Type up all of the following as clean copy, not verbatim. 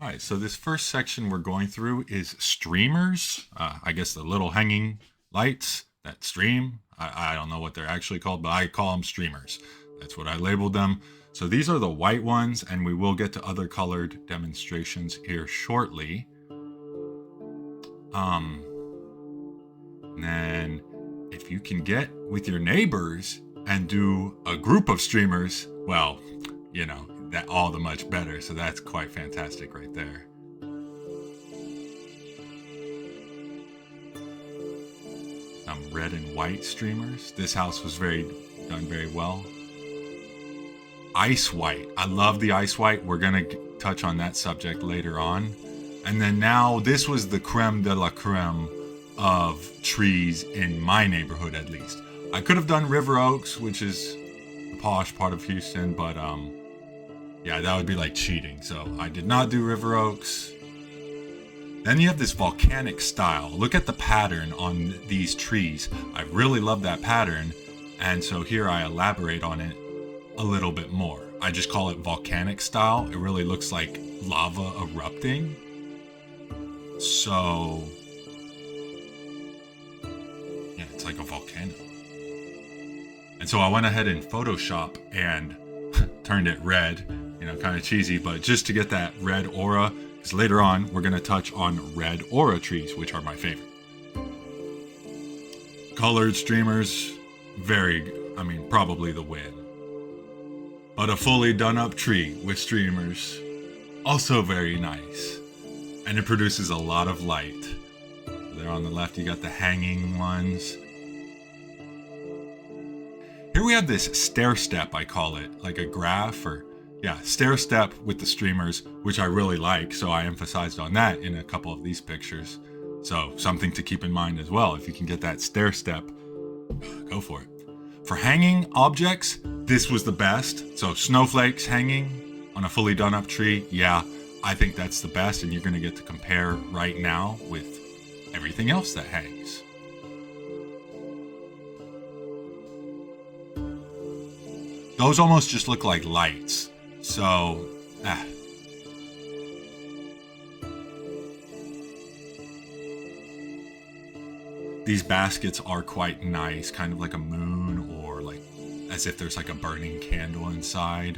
All right, so this first section we're going through is streamers. I guess the little hanging lights that stream. I don't know what they're actually called, but I call them streamers. That's what I labeled them. So these are the white ones, and we will get to other colored demonstrations here shortly. And then if you can get with your neighbors and do a group of streamers, well, you know, that all the much better. So that's quite fantastic right there. Some red and white streamers. This house was done very well. Ice white. I love the ice white. We're gonna touch on that subject later on. And then now this was the creme de la creme of trees in my neighborhood, at least. I could have done River Oaks, which is the posh part of Houston, but yeah, that would be like cheating. So I did not do River Oaks. Then you have this volcanic style. Look at the pattern on these trees. I really love that pattern. And so here I elaborate on it a little bit more. I just call it volcanic style. It really looks like lava erupting. So, yeah, it's like a volcano. And so I went ahead in Photoshop and turned it red, you know, kind of cheesy, but just to get that red aura, because later on we're going to touch on red aura trees, which are my favorite. Colored streamers, probably the win. But a fully done up tree with streamers, also very nice. And it produces a lot of light. There on the left, you got the hanging ones. Here we have this stair step, I call it, like a graph stair step with the streamers, which I really like. So I emphasized on that in a couple of these pictures. So something to keep in mind as well. If you can get that stair step, go for it. For hanging objects, this was the best. So snowflakes hanging on a fully done up tree. Yeah, I think that's the best. And you're going to get to compare right now with everything else that hangs. Those almost just look like lights. So, These baskets are quite nice, kind of like a moon, or like as if there's like a burning candle inside.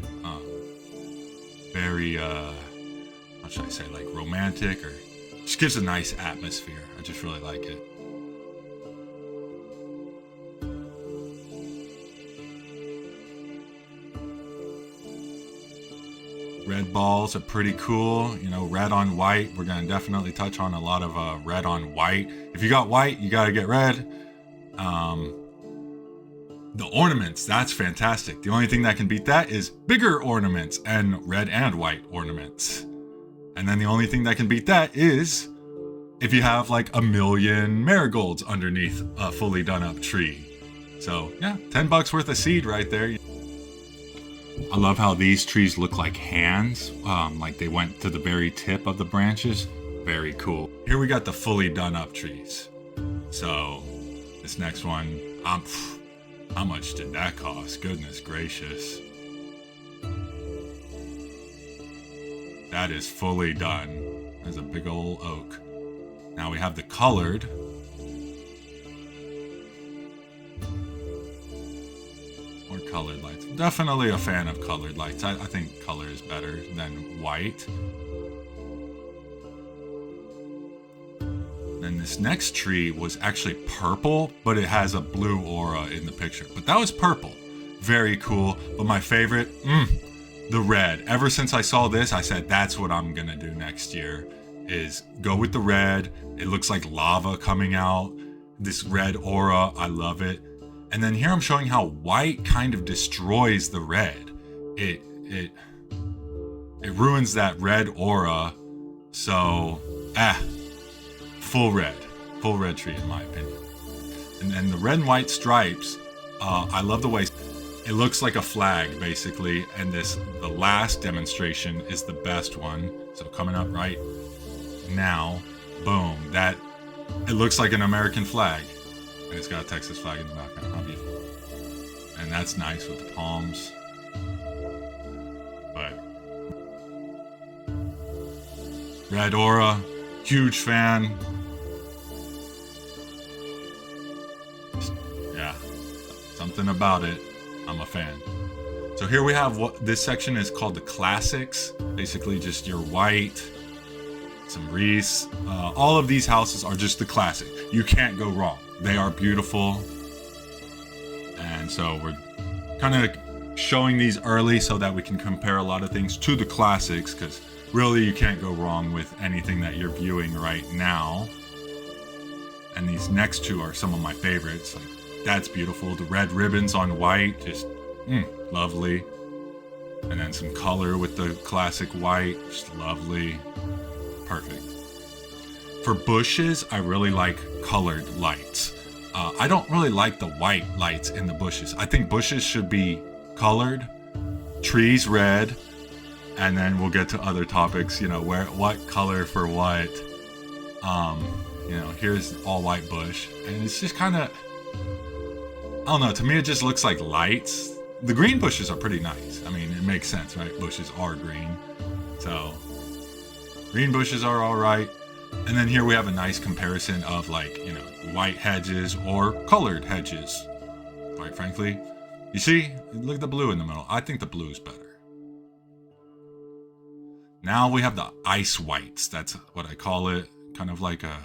Very, what should I say, like romantic, or just gives a nice atmosphere. I just really like it. Red balls are pretty cool, you know, red on white. We're going to definitely touch on a lot of red on white. If you got white, you got to get red. The ornaments, that's fantastic. The only thing that can beat that is bigger ornaments and red and white ornaments. And then the only thing that can beat that is if you have like a million marigolds underneath a fully done up tree. So yeah, $10 worth of seed right there. I love how these trees look like hands, like they went to the very tip of the branches. Very cool. Here we got the fully done up trees. So this next one, how much did that cost? Goodness gracious. That is fully done. There's a big old oak. Now we have the colored. Or colored lights. Definitely a fan of colored lights. I think color is better than white. Then this next tree was actually purple, but it has a blue aura in the picture. But that was purple. Very cool. But my favorite, the red. Ever since I saw this, I said that's what I'm gonna do next year, is go with the red. It looks like lava coming out. This red aura, I love it. And then here I'm showing how white kind of destroys the red. It ruins that red aura. So, full red tree in my opinion. And then the red and white stripes, I love the way it looks like a flag basically. And the last demonstration is the best one. So coming up right now, boom, it looks like an American flag. And it's got a Texas flag in the background. How beautiful. And that's nice with the palms. But Red Aura, huge fan. Yeah, something about it. I'm a fan. So here we have what this section is called the classics. Basically just your white, some Reese. All of these houses are just the classic. You can't go wrong. They are beautiful. And so we're kind of showing these early so that we can compare a lot of things to the classics, because really you can't go wrong with anything that you're viewing right now. And these next two are some of my favorites. Like, that's beautiful. The red ribbons on white, just lovely. And then some color with the classic white, just lovely. Perfect. For bushes, I really like colored lights. I don't really like the white lights in the bushes. I think bushes should be colored, trees red, and then we'll get to other topics, what color for what. Here's all white bush, and it's just kind of, I don't know, to me it just looks like lights. The green bushes are pretty nice. I mean, it makes sense, right? Bushes are green. So, green bushes are all right. And then here we have a nice comparison of white hedges or colored hedges. Quite frankly, you see, look at the blue in the middle. I think the blue is better. Now we have the ice whites. That's what I call it. Kind of like I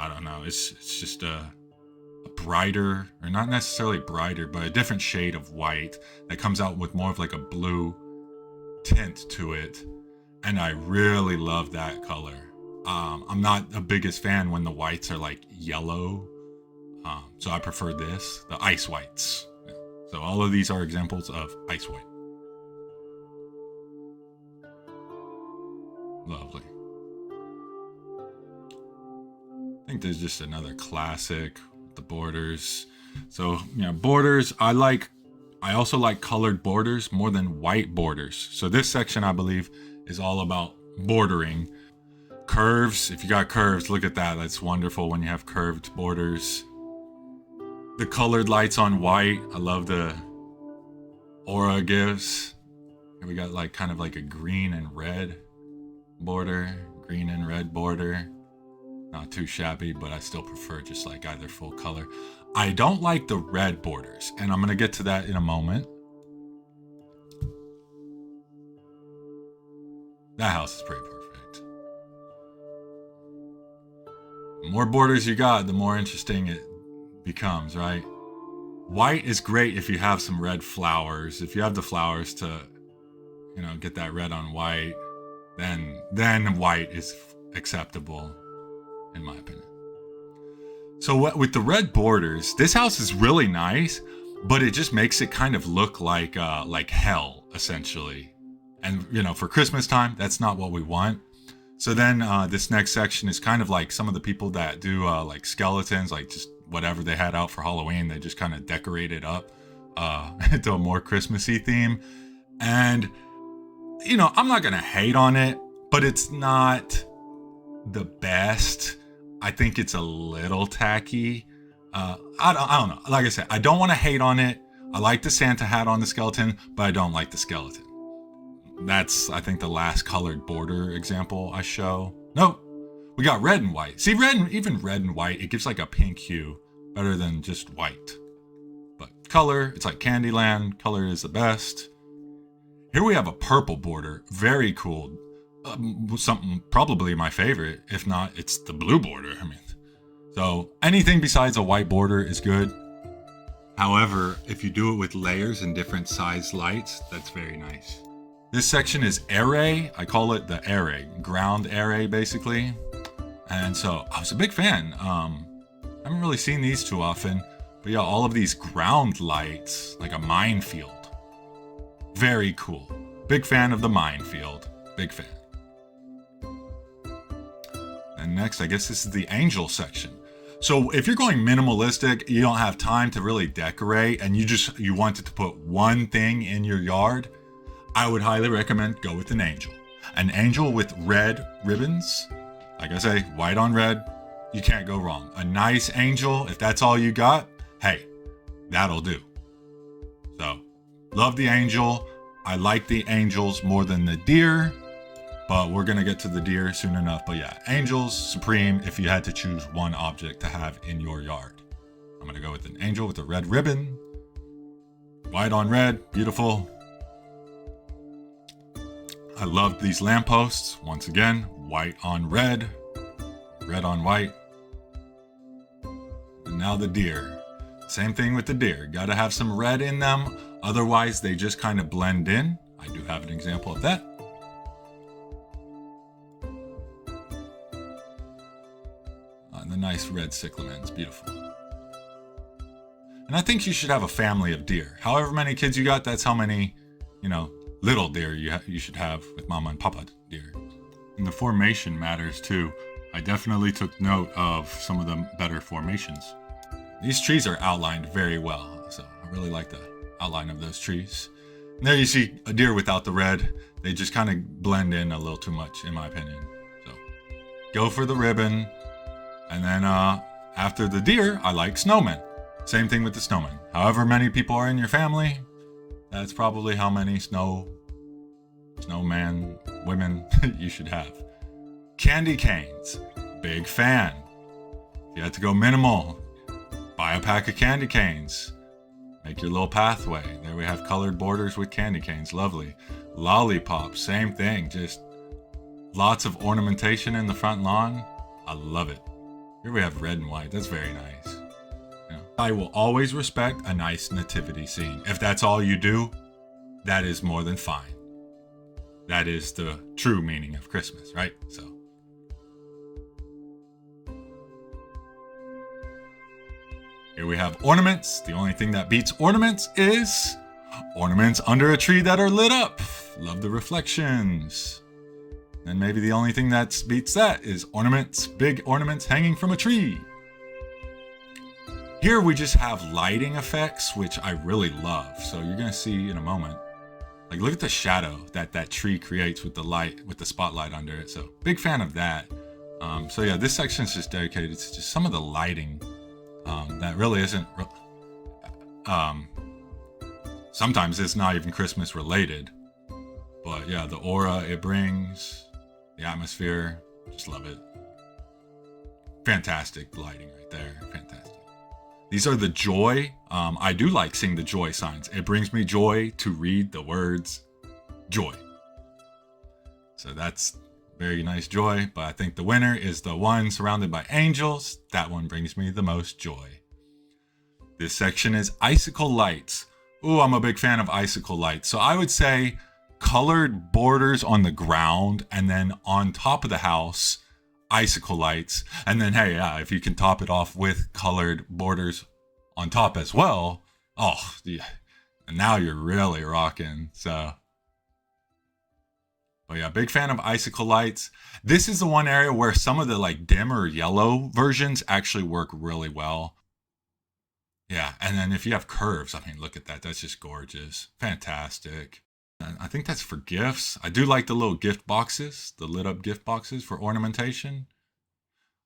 don't know. It's just a brighter, or not necessarily brighter, but a different shade of white that comes out with more of like a blue tint to it. And I really love that color. I'm not the biggest fan when the whites are like yellow. So I prefer this, the ice whites. So all of these are examples of ice white. Lovely. I think there's just another classic, the borders. So, borders, I also like colored borders more than white borders. So this section, I believe, is all about bordering. Curves, if you got curves, look at that. That's wonderful when you have curved borders. The colored lights on white, I love the aura it gives. Here we got kind of like a green and red border. Green and red border. Not too shabby, but I still prefer just either full color. I don't like the red borders, and I'm going to get to that in a moment. That house is pretty perfect. The more borders you got, the more interesting it becomes, right? White is great if you have some red flowers. If you have the flowers to, get that red on white, then white is acceptable, in my opinion. So with the red borders, this house is really nice, but it just makes it kind of look like hell, essentially. And, for Christmas time, that's not what we want. So then this next section is kind of like some of the people that do skeletons, just whatever they had out for Halloween, they just kind of decorate it up into a more Christmassy theme. And, I'm not going to hate on it, but it's not the best. I think it's a little tacky. I don't know. Like I said, I don't want to hate on it. I like the Santa hat on the skeleton, but I don't like the skeleton. That's, I think, the last colored border example I show. Nope. We got red and white. See, even red and white, it gives a pink hue better than just white. But color, it's like Candyland. Color is the best. Here we have a purple border. Very cool. Something probably my favorite. If not, it's the blue border. So anything besides a white border is good. However, if you do it with layers and different size lights, that's very nice. This section is array. I call it the array, ground array, basically. And so I was a big fan. I haven't really seen these too often, but yeah, all of these ground lights, like a minefield. Very cool. Big fan of the minefield. Big fan. And next, I guess this is the angel section. So if you're going minimalistic, you don't have time to really decorate, and you wanted to put one thing in your yard, I would highly recommend go with an angel. An angel with red ribbons. Like I say, white on red, you can't go wrong. A nice angel, if that's all you got, hey, that'll do. So, love the angel. I like the angels more than the deer, but we're gonna get to the deer soon enough. But yeah, angels supreme if you had to choose one object to have in your yard. I'm gonna go with an angel with a red ribbon. White on red, beautiful. I love these lampposts. Once again, white on red, red on white. And now the deer. Same thing with the deer. Gotta have some red in them, otherwise they just kind of blend in. I do have an example of that. The nice red cyclamens, beautiful. And I think you should have a family of deer. However many kids you got, that's how many, little deer you should have with mama and papa deer. And the formation matters too. I definitely took note of some of the better formations. These trees are outlined very well, so I really like the outline of those trees. And there you see a deer without the red. They just kind of blend in a little too much, in my opinion. So go for the ribbon. And then after the deer, I like snowmen. Same thing with the snowmen. However many people are in your family, that's probably how many snowman women you should have. Candy canes, big fan. If you had to go minimal, buy a pack of candy canes. Make your little pathway. There we have colored borders with candy canes, lovely. Lollipops, same thing, just lots of ornamentation in the front lawn. I love it. Here we have red and white, that's very nice. I will always respect a nice nativity scene. If that's all you do, that is more than fine. That is the true meaning of Christmas, right? So. Here we have ornaments. The only thing that beats ornaments is ornaments under a tree that are lit up. Love the reflections. And maybe the only thing that beats that is ornaments, big ornaments hanging from a tree. Here we just have lighting effects, which I really love. So you're gonna see in a moment. Like look at the shadow that tree creates with the light, with the spotlight under it. So big fan of that. So yeah, this section is just dedicated to just some of the lighting that really isn't. Sometimes it's not even Christmas related, but yeah, the aura it brings, the atmosphere, just love it. Fantastic lighting right there, fantastic. These are the joy. I do like seeing the joy signs. It brings me joy to read the words joy. So that's very nice joy, but I think the winner is the one surrounded by angels. That one brings me the most joy. This section is icicle lights. Ooh, I'm a big fan of icicle lights. So I would say colored borders on the ground, and then on top of the house, icicle lights. And then, hey, yeah, if you can top it off with colored borders on top as well, oh, yeah, now you're really rocking. So, but yeah, big fan of icicle lights. This is the one area where some of the like dimmer yellow versions actually work really well. Yeah, and then if you have curves, I mean, look at that. That's just gorgeous. Fantastic. And I think that's for gifts. I do like the little gift boxes, the lit up gift boxes for ornamentation.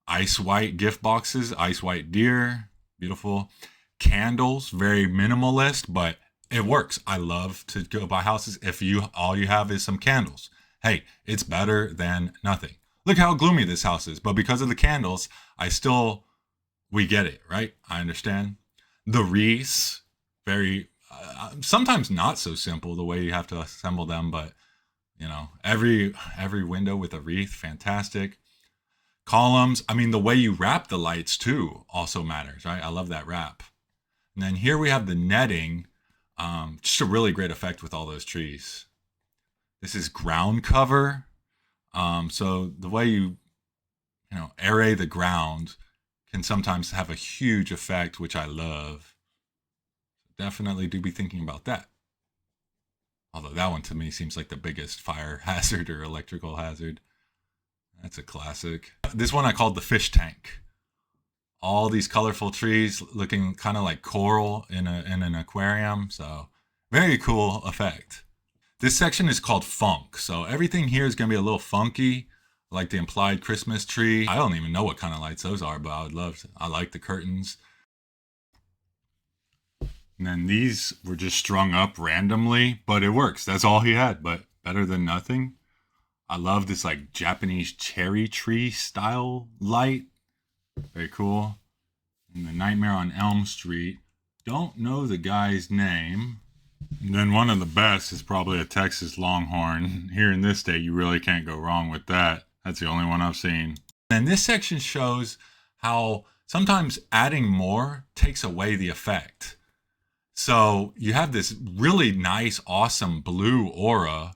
Ice white gift boxes, ice white deer, beautiful. Candles, very minimalist, but it works. I love to go by houses if all you have is some candles. Hey, it's better than nothing. Look how gloomy this house is, but because of the candles, we get it, right? I understand. The wreaths, very, sometimes not so simple the way you have to assemble them, but every window with a wreath, fantastic. Columns, I mean, the way you wrap the lights too also matters, right? I love that wrap. And then here we have the netting, just a really great effect with all those trees. This is ground cover. So the way you array the ground can sometimes have a huge effect, which I love. Definitely do be thinking about that. Although that one to me seems like the biggest fire hazard or electrical hazard. That's a classic. This one I called the fish tank. All these colorful trees looking kind of like coral in an aquarium. So very cool effect. This section is called funk. So everything here is going to be a little funky, like the implied Christmas tree. I don't even know what kind of lights those are, but I like the curtains. And then these were just strung up randomly, but it works. That's all he had, but better than nothing. I love this like Japanese cherry tree style light. Very cool. And the Nightmare on Elm Street. Don't know the guy's name. And then one of the best is probably a Texas Longhorn. Here in this state, you really can't go wrong with that. That's the only one I've seen. And this section shows how sometimes adding more takes away the effect. So you have this really nice, awesome blue aura.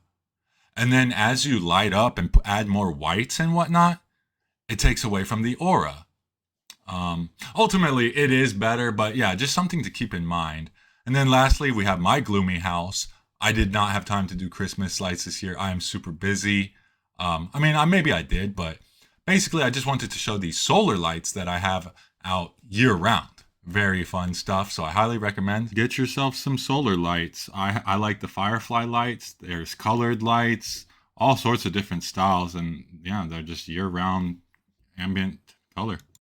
And then as you light up and add more whites and whatnot, it takes away from the aura. Ultimately, it is better, but yeah, just something to keep in mind. And then lastly, we have my gloomy house. I did not have time to do Christmas lights this year. I am super busy. Maybe I did, but basically I just wanted to show these solar lights that I have out year round. Very fun stuff, so I highly recommend. Get yourself some solar lights. I like the Firefly lights. There's colored lights, all sorts of different styles, and yeah, they're just year round ambient color.